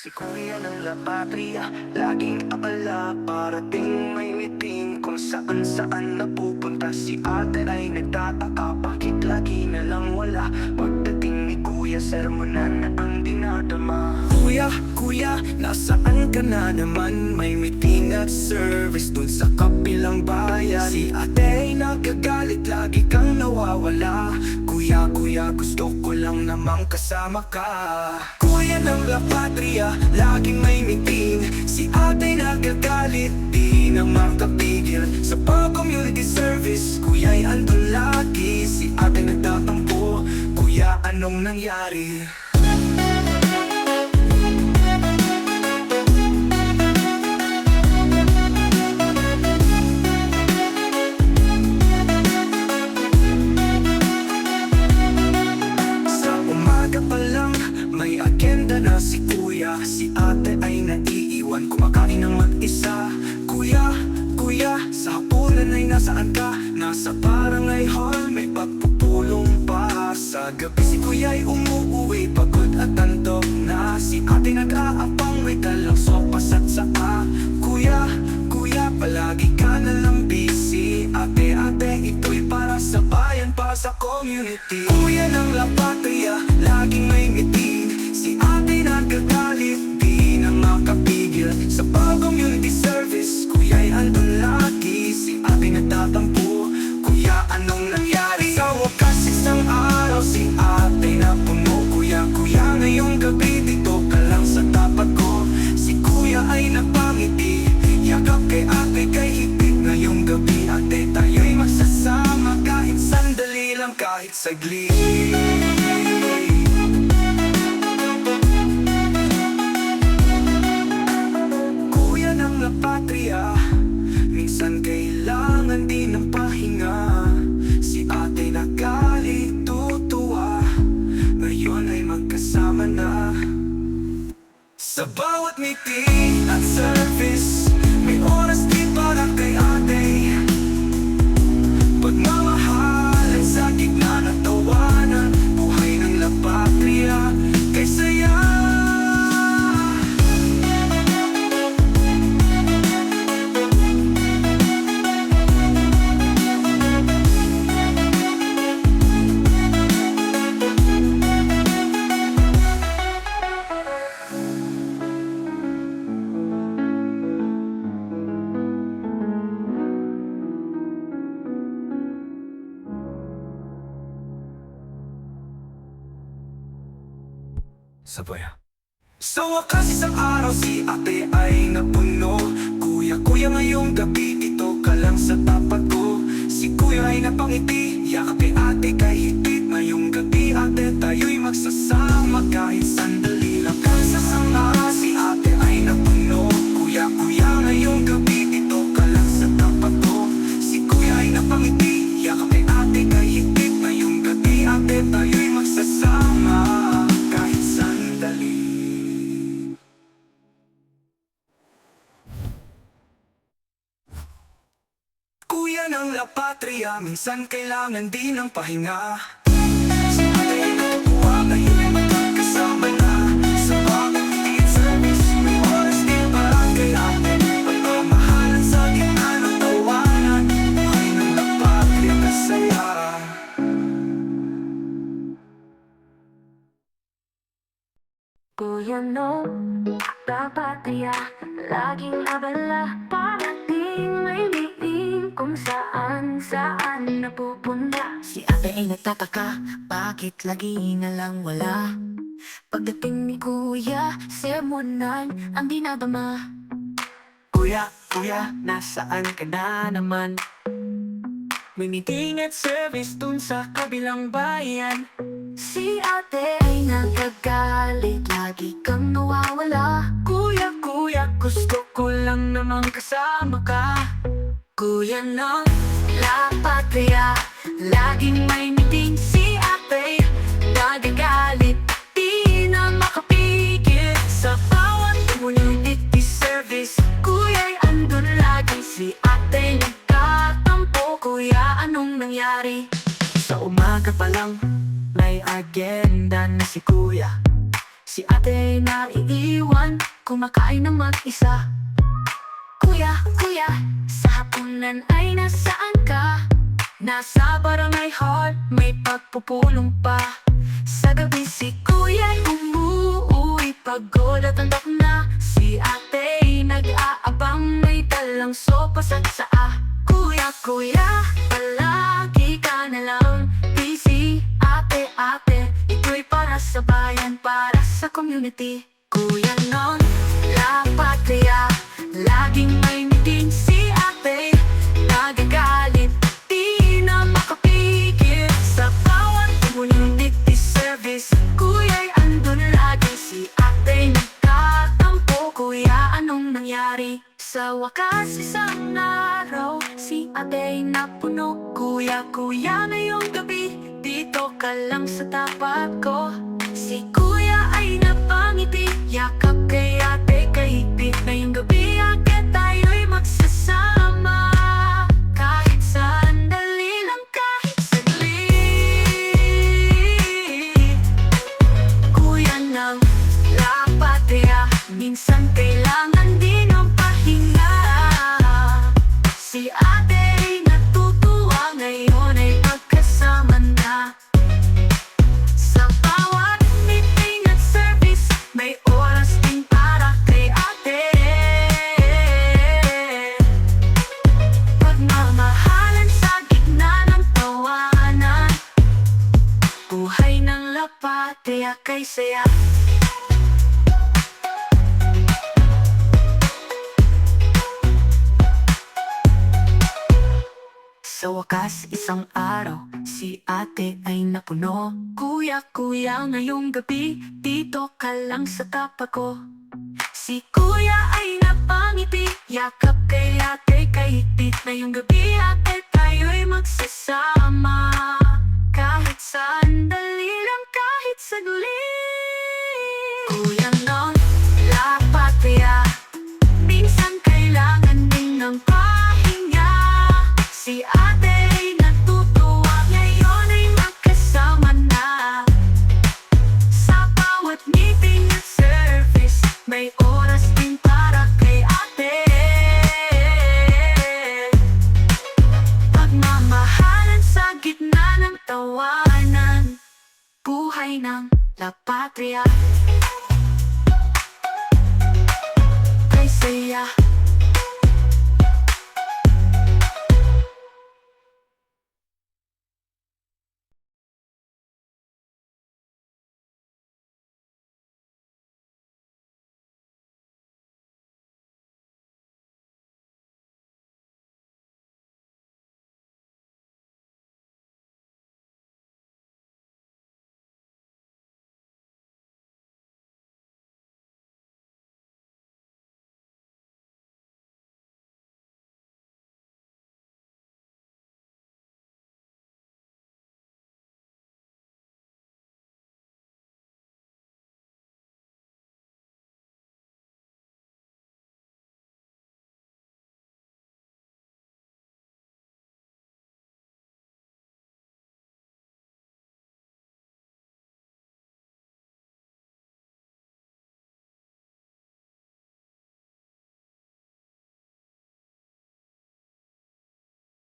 Si Kuya ng La Patria, laging abala. Parating may meeting kung saan-saan napupunta. Si ate ay nagtataka, bakit lagi na lang wala. Pagdating ni Kuya, sermonan na ang dinadama. Kuya, nasaan ka na naman? May meeting at service dun sa kabilang bayan. Si ate ay nagagalit, lagi kang nawawala. Kuya, gusto ko lang namang kasama ka. Kuya ng La Patria, laging may meeting. Si ate nagagalit, di na makapigil. Sa pag-community service, kuya'y andun lagi. Si ate nagtatampo, kuya anong nangyari? May agenda na si Kuya, si ate ay naiiwan, kumakain ng mag-isa. Kuya, sa hapunan ay nasaan ka? Nasa barangay hall, may pagpupulong pa. Sa gabi si Kuya ay umuuwi, pagod at antok na. Si ate nag-aabang, may dalang sopas at saa. Kuya, palagi ka na lang busy. Ate, ito'y para sa bayan, para sa community. Kuya ng La Patria, laging may meeting. Si ate nagagalit, di na makapigil. Sa pag-community service, kuya'y andun lagi. Si ate nagtatampo, kuya anong nangyari? Sa wakas isang araw, si ate napuno. Kuya, ngayong gabi dito ka lang sa tapat ko. Si kuya ay napangiti, yakap kay ate kay higpit. Ngayong gabi ate, tayo'y magsasama. Kahit sandali lang, kahit saglit. La Patria, minsan kailangan din ng pahinga. Si ate nagalit, tutuwa, ngayon ay magkasama na. Sa bawat meeting at service, may oras din para kay ate. Pagmamahal ay sa gitna ng tawanan. Buhay ng La Patria, kay saya. Sabay. Sa wakas isang araw, si ate ay napuno. Kuya, ngayong gabi dito ka lang sa tapat ko. Si kuya ay napangiti, yakap kay ate kay higpit. Ngayong gabi ate, tayo'y magsasama. Kahit sandali lang kasasama. Si ate ay napuno. Kuya, ngayong gabi dito ka lang sa tapat ko. Si kuya ay napangiti, yakap kay ate kay higpit. Ngayong gabi ate, tayo'y magsasama. Kahit sandali. Kuya ng La Patria, minsan kailangan din ng pahinga. Si ate ay natutuwa, ngayon ay magkakasama na. Sa pag-community service, may oras din para kay ate. Pagmamahalan sa gitna ng tawanan. Buhay ng La Patria, kasaya. Kuya no, La Patria, laging abala. Parating may meeting kung saan napupunta. Si ate ay nagtataka, bakit lagi na lang wala. Pagdating ni Kuya, sermonan ang dinadama. Kuya, nasaan ka na naman? May meeting at service dun sa kabilang bayan. Si ate ay nagagalit, lagi kang nawawala. Kuya, gusto ko lang namang kasama ka. Kuya ng La Patria, laging may meeting. Si ate nagagalit, di na makapigil. Sa bawat community service, kuya'y andun lagi. Si ate nagtatampo, kuya anong nangyari? Sa umaga pa lang, may agenda na si kuya. Si ate naiiwan, kumakain ng mag-isa. Kuya, kuya, sa hapunan ay nasaan ka? Nasa barangay hall, may pagpupulong pa. Sa gabi si kuya umuuwi, pagod at antok na. Si ate nag-aabang, may dalang sopas at saa. Kuya, kuya, palagi ka na lang busy. Ate, ate, ito'y para sa bayan, para sa community. Kuya non, la patria, laging may meeting si ate. Nagagalit, di na makapigil sa bawat community service. Kuya'y andun lagi, si ate nagtatampo. Kuya, anong nangyari? Sa wakas isang araw, si ate napuno. Kuya, kuya, ngayong gabi, dito ka lang sa tapat ko. Si kuya ay napangiti, yakap kay ate kahigpit. Ngayong gabi, ate tayo'y magsasama. Kahit sandali lang, kahit saglit. Kuya ng la patria, minsan kailangan din ng pahinga. Si ate ay natutuwa, ngayon ay magkasama na. Sa bawat meeting at service, may oras din para kay ate. Pagmamahalan sa gitna ng tawanan, buhay ng la patria kay saya. Sa wakas isang araw, si ate ay napuno. Kuya, kuya, ngayong gabi, dito ka lang sa tapat ko. Si kuya ay napangiti, yakap kay ate kahigpit. Ngayong gabi, ate tayo'y magsasama. Kahit sandali lang, kahit saglit. Kuya non, la patria, minsan kailangan din ng pahinga. Si ate ay natutuwa, ngayon ay magkasama na. Sa bawat meeting at service, may oras din para kay ate. Pagmamahalan sa gitna ng tawanan, buhay ng la patria.